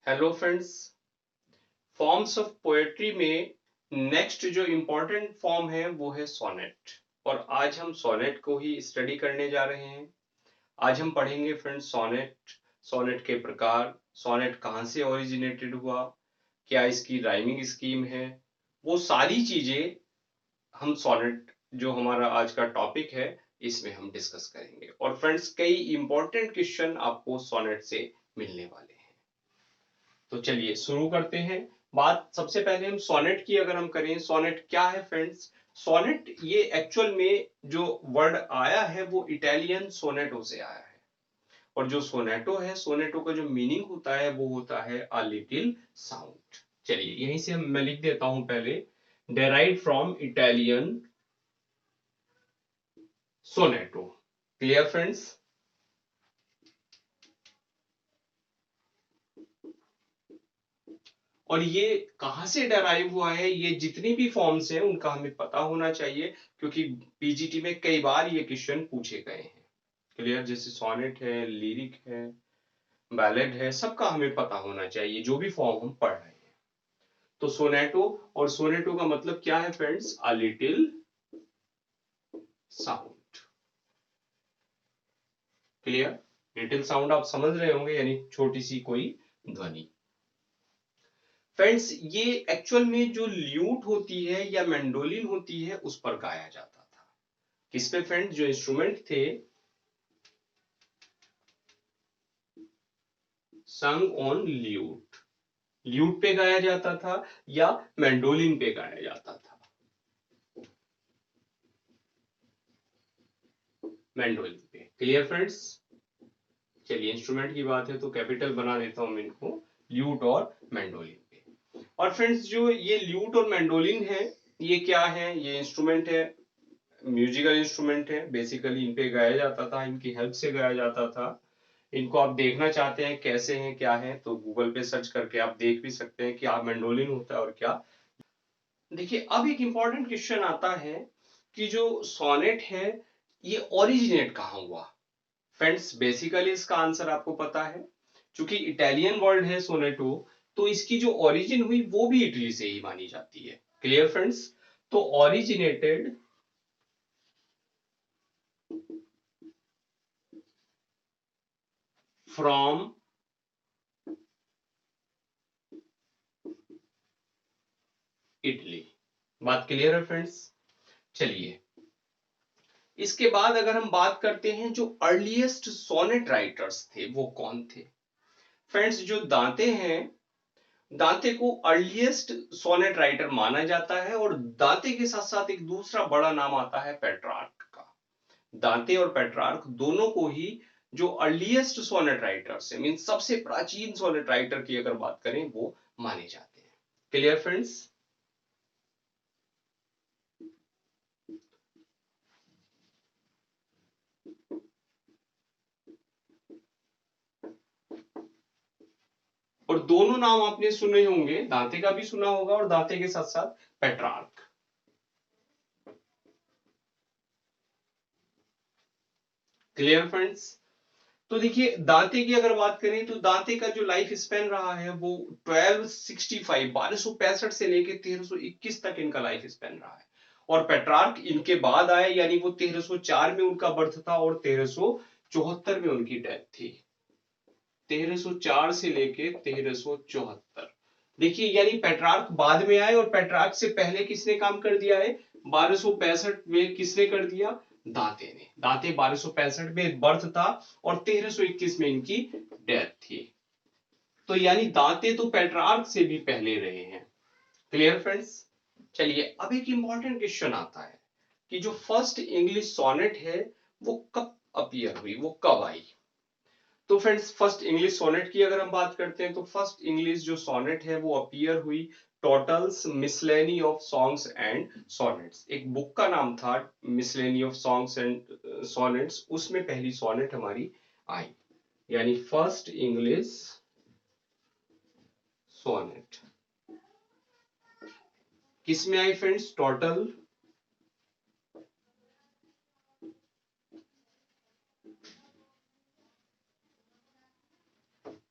Hello friends. Forms of poetry में next जो important form है वो है सोनेट। और आज हम सोनेट को ही स्टडी करने जा रहे हैं। आज हम पढ़ेंगे फ्रेंड्स सोनेट, सोनेट के प्रकार, सोनेट कहाँ से ओरिजिनेटेड हुआ, क्या इसकी राइमिंग स्कीम है, वो सारी चीजें हम सोनेट जो हमारा आज का टॉपिक है इसमें हम डिस्कस करेंगे। और फ्रेंड्स कई इंपॉर्टेंट क्वेश्चन आपको सोनेट से मिलने वाले हैं। तो चलिए शुरू करते हैं। बात सबसे पहले हम सोनेट की अगर हम करें, सोनेट क्या है फ्रेंड्स? सोनेट ये एक्चुअल में जो वर्ड आया है वो इटालियन सोनेटो से आया है। और जो सोनेटो है, सोनेटो का जो मीनिंग होता है वो होता है अ लिटिल साउंड। चलिए यहीं से मैं लिख देता हूं पहले, derive from Italian sonetto. Clear friends? और ये कहाँ से डराइव हुआ है, ये जितनी भी फॉर्म्स हैं उनका हमें पता होना चाहिए, क्योंकि पीजीटी में कई बार ये क्वेश्चन पूछे गए हैं। क्लियर? जैसे सोनेट है, लिरिक है, बैलेड है, सबका हमें पता होना चाहिए जो भी फॉर्म हम पढ़ रहे हैं। तो सोनेटो, और सोनेटो का मतलब क्या है friends? A little sound. Clear? Little sound आप समझ रहे होंगे, यानी छोटी सी कोई ध्वनि। फ्रेंड्स ये एक्चुअल में जो ल्यूट होती है या मैंडोलिन होती है उस पर गाया जाता था। किस पे फ्रेंड्स? जो इंस्ट्रूमेंट थे, संग ऑन ल्यूट, ल्यूट पे गाया जाता था या मैंडोलिन पे गाया जाता था। मैंडोलिन पे। Clear friends? चलिए इंस्ट्रूमेंट की बात है तो कैपिटल बना देता हूं मैं इनको, ल्यूट और मैंडोलिन पे। और फ्रेंड्स जो ये ल्यूट और मैंडोलिन है, ये क्या है? ये इंस्ट्रूमेंट है, म्यूजिकल इंस्ट्रूमेंट है। बेसिकली इन पे गाया जाता था, इनकी हेल्प से गाया जाता था। इनको आप देखना चाहते हैं कैसे हैं क्या है तो गूगल पे सर्च करके आप देख भी सकते हैं कि आप मैंडोलिन होता है और क्या। देखिए अब एक इंपॉर्टेंट क्वेश्चन आता है कि जो सोनेट है ये ओरिजिनेट कहाँ हुआ। फ्रेंड्स बेसिकली इसका आंसर आपको पता है, क्योंकि इटालियन वर्ड है सोनेटो, तो इसकी जो ओरिजिन हुई वो भी इटली से ही मानी जाती है। Clear friends? तो ओरिजिनेटेड फ्रॉम इटली। बात क्लियर है फ्रेंड्स? चलिए इसके बाद अगर हम बात करते हैं जो अर्लीस्ट सोनेट राइटर्स थे वो कौन थे। फ्रेंड्स जो दांते हैं, दांते को अर्लीस्ट सोनेट राइटर माना जाता है। और दांते के साथ साथ एक दूसरा बड़ा नाम आता है पेट्रार्क का। दांते और पेट्रार्क दोनों को ही जो अर्लीस्ट सोनेट राइटर्स है, मीन सबसे प्राचीन सोनेट राइटर की अगर बात करें वो माने जाते हैं। Clear friends? और दोनों नाम आपने सुने होंगे, दांते का भी सुना होगा और दांते के साथ साथ पेट्रार्क। Clear friends? तो देखिए दांते की अगर बात करें तो दांते का जो लाइफ स्पेन रहा है वो 1265, 1265 से लेके 1321 तक इनका लाइफ स्पेन रहा है। और पेट्रार्क इनके बाद आए, यानी वो 1304 में उनका बर्थ था और 1374 में उनकी डेथ थी। 1304 से लेके 1374। देखिए यानी पेट्रार्क बाद में आए और पेट्रार्क से पहले किसने काम कर दिया है? 1265 में किसने कर दिया? दांते ने। दांते 1265 में बर्थ था और 1321 में इनकी डेथ थी। तो यानी दांते तो पेट्रार्क से भी पहले रहे हैं। Clear friends? चलिए अब एक इंपॉर्टेंट क्वेश्चन आता है कि जो फर्स्ट इंग्लिश सोनेट है वो कब अपीयर हुई, वो कब आई। तो फ्रेंड्स फर्स्ट इंग्लिश सोनेट की अगर हम बात करते हैं तो फर्स्ट इंग्लिश जो सोनेट है वो अपीयर हुई Tottel's miscellany of songs and sonnets. एक बुक का नाम था miscellany of songs and sonnets, उसमें पहली सोनेट हमारी आई, यानी फर्स्ट इंग्लिश सोनेट किस में आई friends? Tottel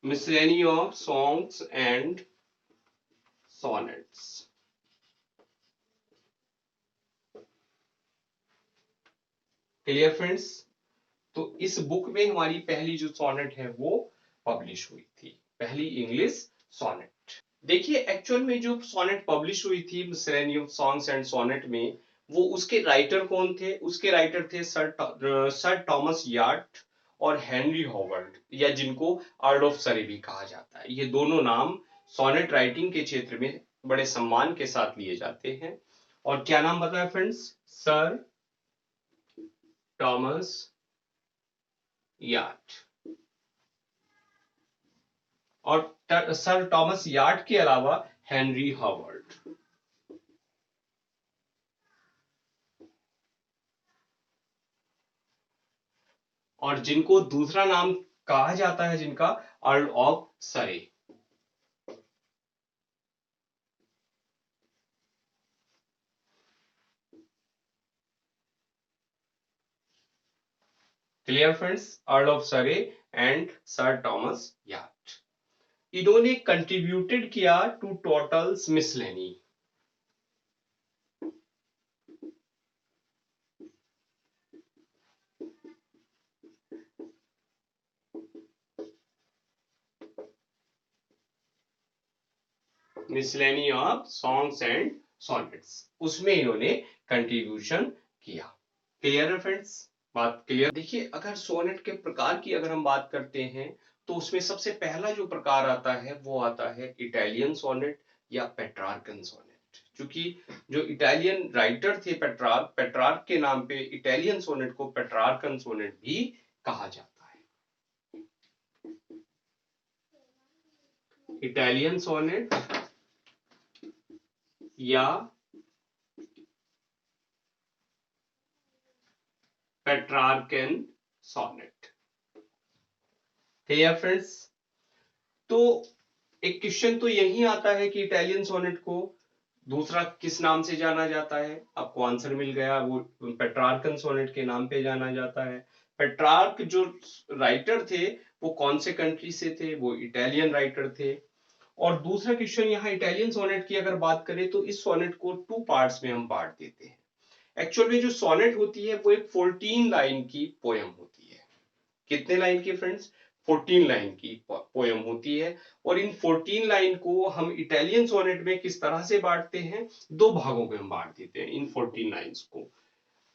miscellany of songs and sonnets. Clear friends? तो इस बुक में हमारी पहली जो सोनेट है वो पब्लिश हुई थी, पहली इंग्लिश सोनेट। देखिए एक्चुअल में जो सोनेट पब्लिश हुई थी मिसलेनी ऑफ सॉन्ग्स एंड सोनेट में, वो उसके राइटर कौन थे? उसके राइटर थे सर थॉमस यार्ड और हेनरी हॉवर्ड, या जिनको अर्ल ऑफ सरे भी कहा जाता है। ये दोनों नाम सोनेट राइटिंग के क्षेत्र में बड़े सम्मान के साथ लिए जाते हैं। और क्या नाम बताया फ्रेंड्स? Sir Thomas yard. और सर थॉमस यार्ड के अलावा हेनरी हॉवर्ड। और जिनको दूसरा नाम कहा जाता है जिनका, Earl of Surrey. Clear friends? Earl of Surrey and Sir Thomas Wyatt. इन्होंने कंट्रीब्यूटेड किया to Tottel's miscellany. Miscellany of songs and sonnets, उसमें इन्होंने कंट्रीब्यूशन किया। क्लियर है फ्रेंड्स? बात क्लियर? देखिए अगर सोनेट के प्रकार की अगर हम बात करते हैं तो उसमें सबसे पहला जो प्रकार आता है वो आता है इटालियन सोनेट या पेट्रार्कन सोनेट। क्योंकि जो इटालियन राइटर थे पेट्रार्क, पेट्रार्क के नाम पे इटालियन सोनेट को पेट्रार्कन सोनेट भी कहा जाता है। इटालियन सोनेट या पेट्रार्कन सोनेट। फ्रेंड्स, तो एक क्वेश्चन तो यही आता है कि इटालियन सोनेट को दूसरा किस नाम से जाना जाता है? आपको आंसर मिल गया, वो पेट्रार्कन सोनेट के नाम पे जाना जाता है। पेट्रार्क जो राइटर थे वो कौन से कंट्री से थे? वो इटालियन राइटर थे। और दूसरा क्वेश्चन यहाँ इटालियन सोनेट की अगर बात करें तो इस सोनेट को टू पार्ट्स में हम बांट देते हैं। एक्चुअल में जो सोनेट होती है वो एक 14 लाइन की पोयम होती है। कितने लाइन की फ्रेंड्स? 14 लाइन की पोयम होती है। और इन 14 लाइन को हम इटालियन सोनेट में किस तरह से बांटते हैं? दो भागों में हम बांट देते हैं इन 14 लाइंस को।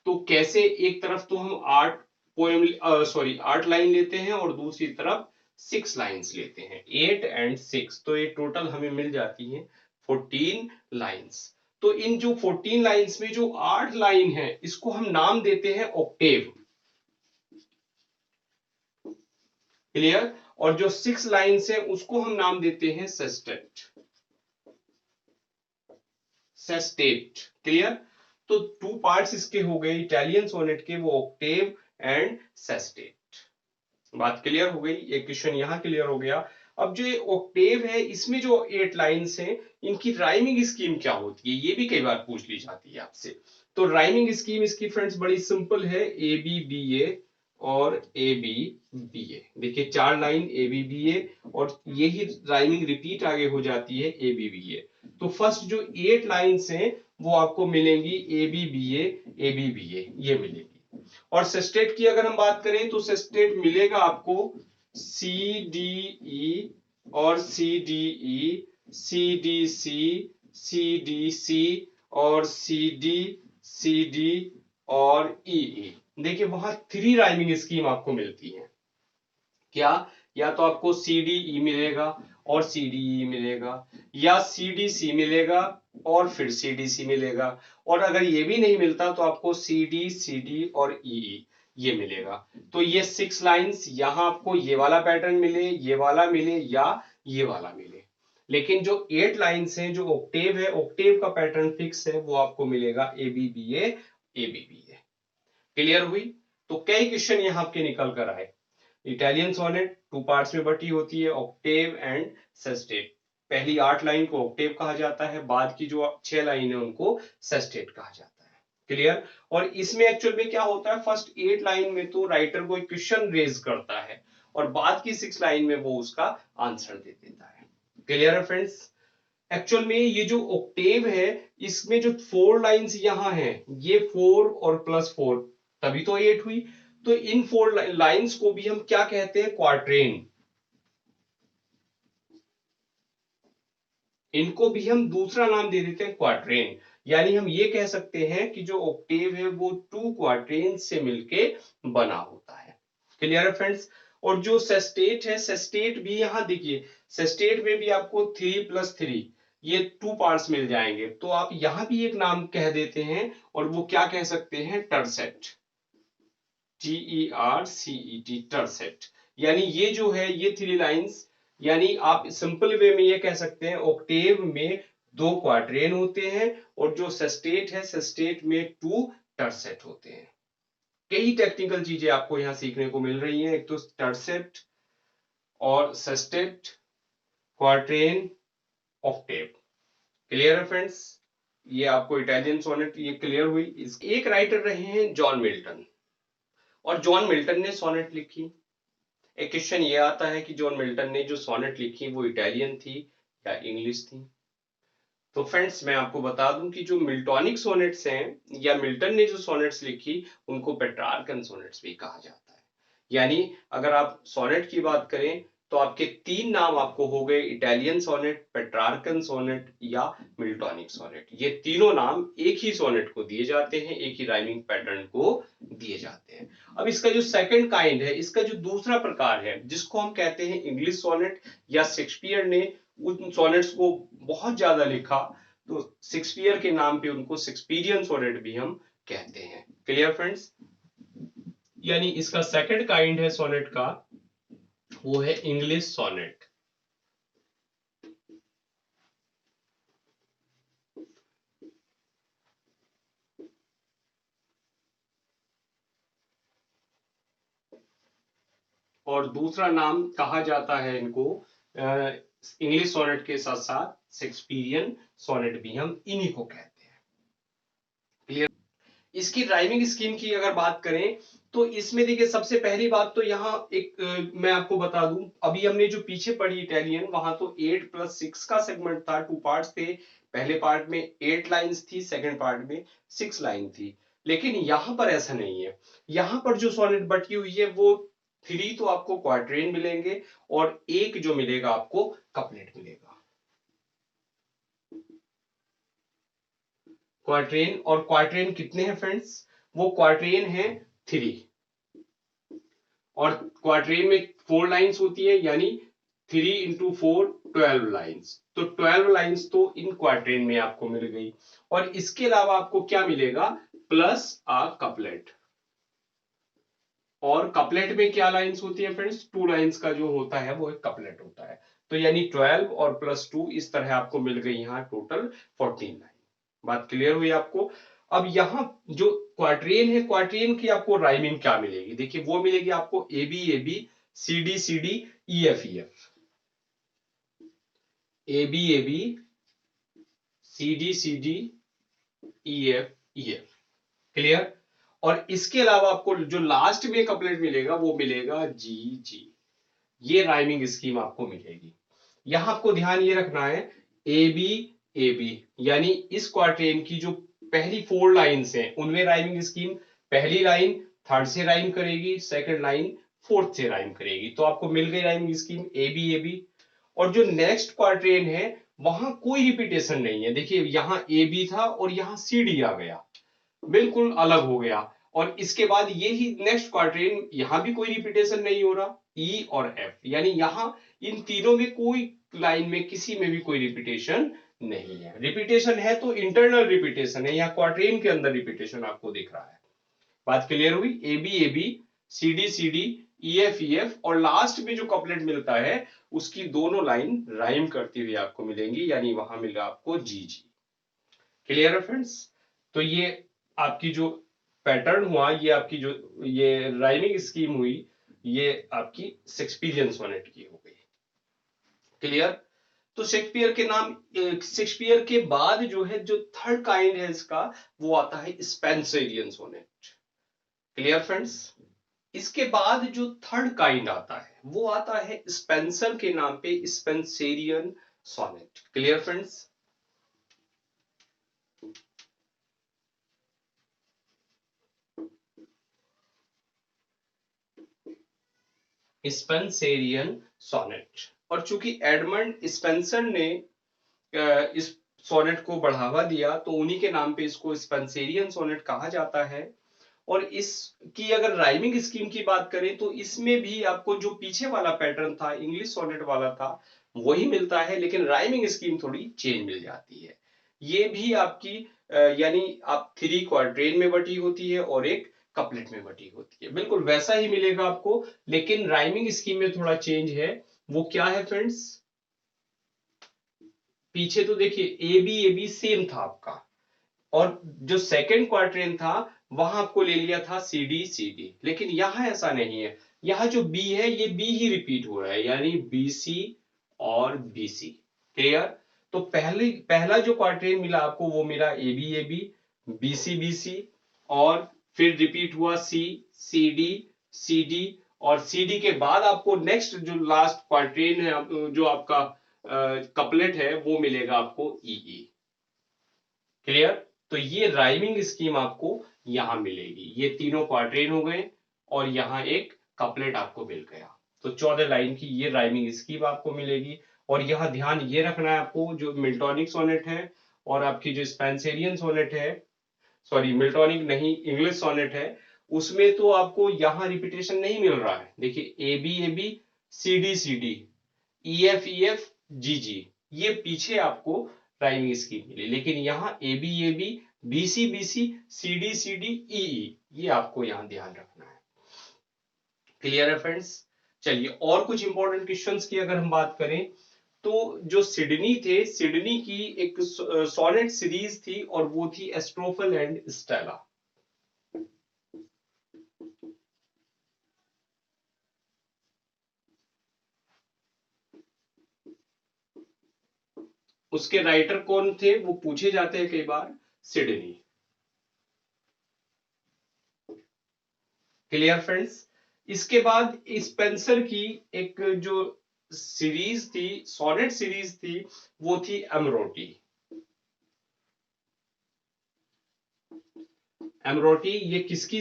तो कैसे? एक तरफ तो हम 8 लाइन लेते हैं और दूसरी तरफ 6 लाइंस लेते हैं, 8 एंड 6, तो ये टोटल हमें मिल जाती है 14 लाइंस। तो इन जो 14 लाइंस में जो 8 लाइन है इसको हम नाम देते हैं ऑक्टेव। क्लियर? और जो 6 लाइंस है उसको हम नाम देते हैं सेस्टेट। सेस्टेट। क्लियर? तो टू पार्ट्स इसके हो गए इटालियन सोनेट के, वो ऑक्टेव एंड सेस्टेट। बात क्लियर हो गई? एक क्वेश्चन यहां क्लियर हो गया। अब जो ये ऑक्टेव है इसमें जो 8 लाइंस हैं इनकी राइमिंग स्कीम क्या होती है, ये भी कई बार पूछ ली जाती है आपसे। तो राइमिंग स्कीम इसकी फ्रेंड्स बड़ी सिंपल है, ए बी बी ए और ए बी बी ए। देखिए 4 लाइन ए बी बी ए और यही राइमिंग रिपीट आगे हो जाती है ए बी बी ए। तो फर्स्ट जो 8 लाइंस हैं वो आपको मिलेंगी A B B A B B A, ये मिलेगी। और सेस्टेट की अगर हम बात करें तो सेस्टेट मिलेगा आपको सी डी ई और C D E, C D C, C D C और सी डी और ई। देखिए वहां 3 राइमिंग स्कीम आपको मिलती है। क्या? या तो आपको सी डी ई मिलेगा और सी डी ई मिलेगा, या सी डी सी मिलेगा और फिर सी डी सी मिलेगा, और अगर ये भी नहीं मिलता तो आपको सी डी और ई ये मिलेगा। तो ये 6 लाइंस यहां आपको ये वाला पैटर्न मिले, ये वाला मिले या ये वाला मिले। लेकिन जो 8 लाइंस हैं जो ऑक्टेव है, ऑक्टेव का पैटर्न फिक्स है, वो आपको मिलेगा A B B A B B A. Clear हुई? तो कई क्वेश्चन यहां आपके निकल कर आए। इटालियन सोनेट 2 पार्ट्स में बटी होती है, ऑक्टेव एंड सेस्टेट। पहली 8 लाइन को ऑक्टेव कहा जाता है, बाद की जो 6 लाइन है उनको सेस्टेट कहा जाता है। क्लियर? और इसमें एक्चुअल में क्या होता है, फर्स्ट 8 लाइन में तो राइटर कोई क्वेश्चन रेज करता है और बाद की 6 लाइन में वो उसका आंसर दे देता है। क्लियर है फ्रेंड्स? एक्चुअल में ये जो ऑक्टेव है इसमें जो 4 लाइंस यहां हैं, ये 4 और +4 तभी तो 8 हुई। तो इन 4 लाइंस को भी हम क्या कहते हैं? क्वार्ट्रेन। इनको भी हम दूसरा नाम दे देते हैं क्वार्ट्रेन। यानी हम ये कह सकते हैं कि जो ऑक्टेव है वो 2 क्वार्ट्रेन से मिलके बना होता है। क्लियर है फ्रेंड्स? और जो सेस्टेट है, सेस्टेट भी यहां देखिए, सेस्टेट में भी आपको 3+3 ये 2 पार्ट्स मिल जाएंगे, तो आप यहां भी एक नाम कह देते हैं और वो क्या कह सकते हैं? टरसेट। TERCET, टरसेट। यानी ये जो है ये 3 लाइंस, यानी आप सिंपल वे में ये कह सकते हैं ऑक्टेव में 2 क्वार्ट्रेन होते हैं और जो सेस्टेट है, सेस्टेट में 2 टरसेट होते हैं। कई टेक्निकल चीजें आपको यहां सीखने को मिल रही हैं, एक तो टरसेट और सेस्टेट, क्वार्ट्रेन, ऑक्टेव। क्लियर है फ्रेंड्स? ये आपको इटालियन सोनेट ये क्लियर हुई। एक राइटर रहे हैं जॉन मिल्टन, और जॉन मिल्टन ने सोनेट लिखी। एक क्वेश्चन ये आता है कि जॉन मिल्टन ने जो सोनेट लिखी वो इटालियन थी या इंग्लिश थी? तो फ्रेंड्स मैं आपको बता दूं कि जो मिल्टोनिक सोनेट्स हैं या मिल्टन ने जो सोनेट्स लिखी उनको पेट्रार्कन सोनेट्स भी कहा जाता है। यानी अगर आप सोनेट की बात करें तो आपके 3 नाम आपको हो गए, इटालियन सोनेट, पेट्रार्कन सोनेट या मिल्टोनिक सोनेट। ये तीनों नाम एक ही सोनेट को दिए जाते हैं, एक ही राइमिंग पैटर्न को दिए जाते हैं। अब इसका जो सेकंड काइंड है, इसका जो दूसरा प्रकार है जिसको हम कहते हैं इंग्लिश सोनेट, या शेक्सपियर ने उन सोनेट्स को बहुत ज्यादा लिखा तो शेक्सपियर के नाम पे उनको शेक्सपियरियन सोनेट भी हम कहते हैं। Clear friends? यानी इसका सेकंड काइंड है सोनेट का, वो है इंग्लिश सोनेट। और दूसरा नाम कहा जाता है इनको इंग्लिश सोनेट के साथ साथ शेक्सपियरियन सोनेट भी हम इन्हीं को कहते हैं। क्लियर? इसकी राइमिंग स्कीम की अगर बात करें तो इसमें देखिए सबसे पहली बात तो यहाँ एक मैं आपको बता दूं, अभी हमने जो पीछे पढ़ी इटालियन वहां तो 8+6 का सेगमेंट था, 2 पार्ट्स थे। पहले पार्ट में 8 लाइंस थी, सेकंड पार्ट में 6 लाइन थी। लेकिन यहां पर ऐसा नहीं है। यहां पर जो सोनेट बटी हुई है वो 3 तो आपको क्वार्ट्रेन मिलेंगे और एक जो मिलेगा आपको कपलेट मिलेगा। क्वार्ट्रेन, और क्वार्ट्रेन कितने हैं फ्रेंड्स? वो क्वार्ट्रेन है 3, और क्वार्ट्रेन में 4 लाइंस होती है, यानी 3 × 4 12 लाइंस। तो 12 लाइंस तो इन क्वार्ट्रेन में आपको मिल गई, और इसके अलावा आपको क्या मिलेगा? प्लस अ कपलेट। और कपलेट में क्या लाइंस होती है फ्रेंड्स? 2 लाइंस का जो होता है वो एक कपलेट होता है। तो यानी 12 और +2 इस तरह आपको मिल गई यहां टोटल 14 लाइन। बात क्लियर हुई आपको? अब यहां जो क्वार्ट्रेन है, क्वार्ट्रेन की आपको राइमिंग क्या मिलेगी? देखिए वो मिलेगी आपको AB AB, CD CD, EF EF। AB AB, CD CD, EF EF। Clear? और इसके अलावा आपको जो लास्ट में कपलेट मिलेगा वो मिलेगा G G। ये राइमिंग स्कीम आपको मिलेगी। यहां आपको ध्यान ये रखना है ए बी ए बी, यानी इस क्वार्टेन की जो पहली 4 लाइंस हैं उनमें राइमिंग स्कीम, पहली लाइन थर्ड से राइम करेगी, सेकंड लाइन फोर्थ से राइम करेगी। तो आपको मिल गई राइमिंग स्कीम ए बी। और जो नेक्स्ट क्वार्टेन है वहां कोई रिपीटेशन नहीं है। देखिए यहां ए बी था और यहां सी डी आ गया, बिल्कुल अलग हो गया। और इसके बाद ये ही नेक्स्ट क्वार्टेन, यहां भी कोई रिपीटेशन नहीं हो रहा, ई और एफ, यानी यहां इन तीनों में कोई लाइन में किसी में भी कोई रिपीटेशन नहीं है। रिपीटेशन है तो इंटरनल रिपीटेशन है, यहाँ क्वार्टेन के अंदर रिपीटेशन आपको दिख रहा है। बात क्लियर हुई? A B, C D, E F, और लास्ट में जो कपलेट मिलता है उसकी दोनों लाइन राइम करती हुई आपको मिलेंगी, यानी वहां मिलेगा आपको जी जी। क्लियर है फ्रेंड्स? तो ये आपकी जो पैटर्न हुआ, ये आपकी जो ये राइमिंग स्कीम हुई, ये आपकी शेक्सपियरियन सोनेट की हो गई। क्लियर? तो शेक्सपियर के नाम, शेक्सपियर के बाद जो है जो थर्ड काइंड है इसका वो आता है स्पेंसरियन सोनेट। Clear friends? इसके बाद जो थर्ड काइंड आता है वो आता है स्पेंसर के नाम पे, Spenserian sonnet. Clear friends? Spenserian sonnet. और चूंकि एडमंड स्पेंसर ने इस सोनेट को बढ़ावा दिया तो उन्हीं के नाम पे इसको स्पेंसेरियन सोनेट कहा जाता है। और इसकी अगर राइमिंग स्कीम की बात करें तो इसमें भी आपको जो पीछे वाला पैटर्न था, इंग्लिश सोनेट वाला था, वही मिलता है, लेकिन राइमिंग स्कीम थोड़ी चेंज मिल जाती है। ये भी आपकी यानी आप 3 क्वाड्रेन में बटी होती है और एक कपलेट में बटी होती है। बिल्कुल वैसा ही मिलेगा आपको, लेकिन राइमिंग स्कीम में थोड़ा चेंज है। वो क्या है फ्रेंड्स? पीछे तो देखिए ए बी सेम था आपका, और जो सेकंड क्वार्टरेन था वहां आपको ले लिया था सी डी, लेकिन यहां ऐसा नहीं है। यहां जो बी है ये बी ही रिपीट हो रहा है, यानी बी सी और बी सी। क्लियर? तो पहला जो क्वार्टरेन मिला आपको वो मिला ए बी सी, और फिर रिपीट हुआ सी डी, और सी डी के बाद आपको नेक्स्ट जो लास्ट क्वार्टरेन है, जो आपका कपलेट है, वो मिलेगा आपको ई। क्लियर? तो ये राइमिंग स्कीम आपको यहां मिलेगी। ये तीनों क्वाड्रेन हो गए और यहां एक कपलेट आपको मिल गया। तो 14 लाइन की ये राइमिंग स्कीम आपको मिलेगी। और यहां ध्यान ये रखना है आपको, जो मिल्टॉनिक सोनेट है और आपकी जो स्पेंसेरियन सोनेट है, सॉरी मिल्टॉनिक नहीं, इंग्लिश सोनेट है, उसमें तो आपको यहां रिपीटेशन नहीं मिल रहा है। देखिए A B C D, E F G, ये पीछे आपको राइमिंग स्कीम मिली, लेकिन यहाँ ए बी सी डी ई, ये आपको यहाँ ध्यान रखना है। क्लियर है फ्रेंड्स? चलिए, और कुछ इंपॉर्टेंट क्वेश्चंस की अगर हम बात करें तो जो सिडनी थे, सिडनी की एक सोनेट सीरीज थी और वो थी एस्ट्रोफल एंड स्टेला। उसके राइटर कौन थे वो पूछे जाते हैं कई बार, सिडनी। Clear friends? इसके बाद स्पेंसर की एक जो सीरीज थी, सोनेट सीरीज थी, वो थी एमरोटी। एमरोटी ये किसकी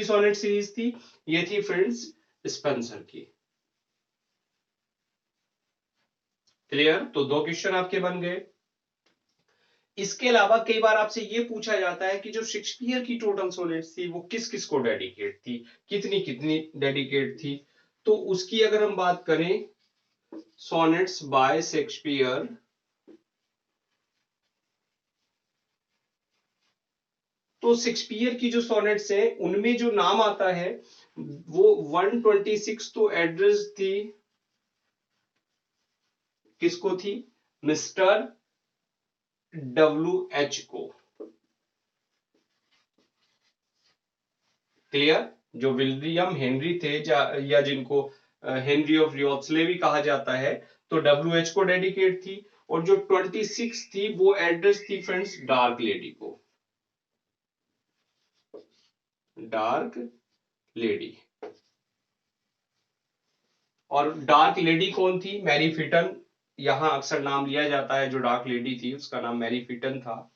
सोनेट सीरीज थी? ये थी फ्रेंड्स स्पेंसर की। क्लियर? तो 2 क्वेश्चन आपके बन गए। इसके अलावा कई बार आपसे ये पूछा जाता है कि जो शेक्सपियर की टोटल सोनेट्स थी वो किस किस को डेडिकेट थी, कितनी कितनी डेडिकेट थी। तो उसकी अगर हम बात करें, सोनेट्स बाय शेक्सपियर, तो शेक्सपियर की जो सोनेट्स हैं उनमें जो नाम आता है वो 126 तो एड्रेस थी, किसको थी? मिस्टर WH को। क्लियर? जो विलियम हेनरी थे, या जिनको हेनरी ऑफ रियोत्सले भी कहा जाता है, तो WH को डेडिकेट थी। और जो 26 थी वो एड्रेस थी फ्रेंड्स डार्क लेडी को। Dark lady. और डार्क लेडी कौन थी? मैरी फिटन। यहां अक्सर नाम लिया जाता है, जो डार्क लेडी थी उसका नाम मैरी फिटन था।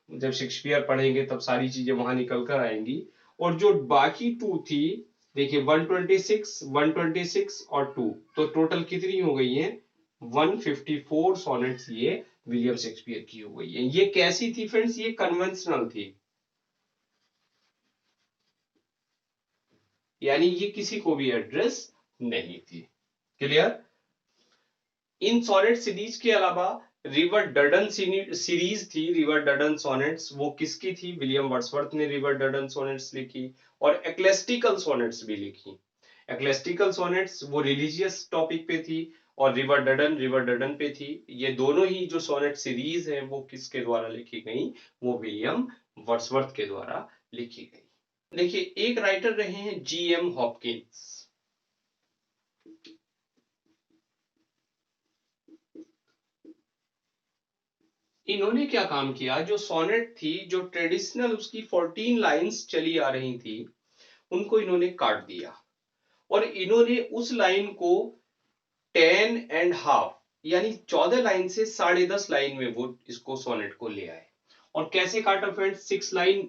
जब शेक्सपियर पढ़ेंगे तब सारी चीजें वहां निकल कर आएंगी। और जो बाकी 2 थी, देखिए 126 और 2, तो टोटल कितनी हो गई है? 154 सोनेट्स ये विलियम शेक्सपियर की हो गई है। ये कैसी थी फ्रेंड्स? ये कन्वेंशनल थी, यानी ये किसी को भी एड्रेस नहीं थी। क्लियर? इन सोनेट सीरीज के अलावा रिवर डडन सीरीज थी, रिवर डडन सोनेट्स, वो किसकी थी? विलियम वर्ड्सवर्थ ने रिवर डडन सोनेट्स लिखी। और एक्लेस्टिकल सोनेट्स भी लिखी। एक्लेस्टिकल सोनेट्स वो रिलीजियस टॉपिक पे थी, और रिवर डडन पे थी। ये दोनों ही जो सोनेट सीरीज है वो किसके द्वारा लिखी गई? वो विलियम वर्ड्सवर्थ के द्वारा लिखी गई। देखिए, एक राइटर रहे हैं GM हॉपकिंस। इन्होंने क्या काम किया, जो सोनेट थी, जो ट्रेडिशनल उसकी 14 लाइंस चली आ रही थी, उनको इन्होंने काट दिया और इन्होंने उस लाइन को 10.5 यानी 14 लाइन से 10.5 लाइन में वो इसको सोनेट को ले आए। और कैसे काटा फ्रेंड्स, 6 लाइन,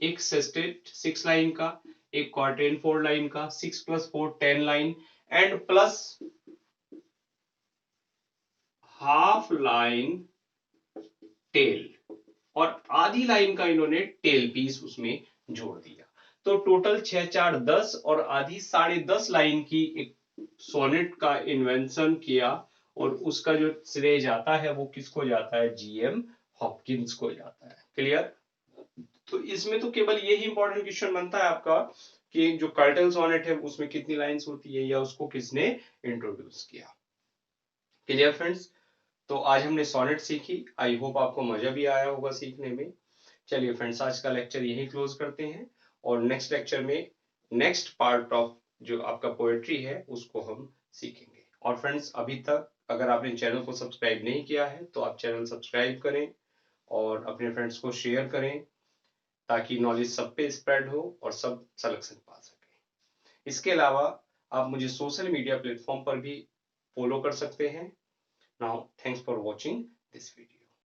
एक सेस्टेट 6 लाइन का, एक क्वार्टेन 4 लाइन का, 6 + 4 10 line and plus half line tail, और आधी लाइन का इन्होंने टेल पीस उसमें जोड़ दिया। तो टोटल 6 4 10 और आधी 10.5 लाइन की एक सोनेट का इन्वेंशन किया, और उसका जो श्रेय जाता है वो किसको जाता है, जीएम हॉपकिंस को जाता है। क्लियर? तो इसमें तो केवल यही इंपॉर्टेंट क्वेश्चन बनता है आपका कि जो कर्टल सोनेट है उसमें कितनी लाइंस होती है या उसको किसने इंट्रोड्यूस किया। Clear friends? तो आज हमने सोनेट सीखी, आई होप आपको मजा भी आया होगा सीखने में। चलिए फ्रेंड्स, आज का लेक्चर यही क्लोज करते हैं और नेक्स्ट लेक्चर में नेक्स्ट पार्ट ऑफ जो आपका पोएट्री है उसको हम सीखेंगे। और फ्रेंड्स, अभी तक अगर आपने चैनल को सब्सक्राइब नहीं किया है तो आप चैनल सब्सक्राइब करें और अपने फ्रेंड्स को शेयर करें ताकि नॉलेज सब पे स्प्रेड हो और सब सिलेक्शन पा सके। इसके अलावा आप मुझे सोशल मीडिया प्लेटफॉर्म पर भी फॉलो कर सकते हैं। Now thanks for watching this video.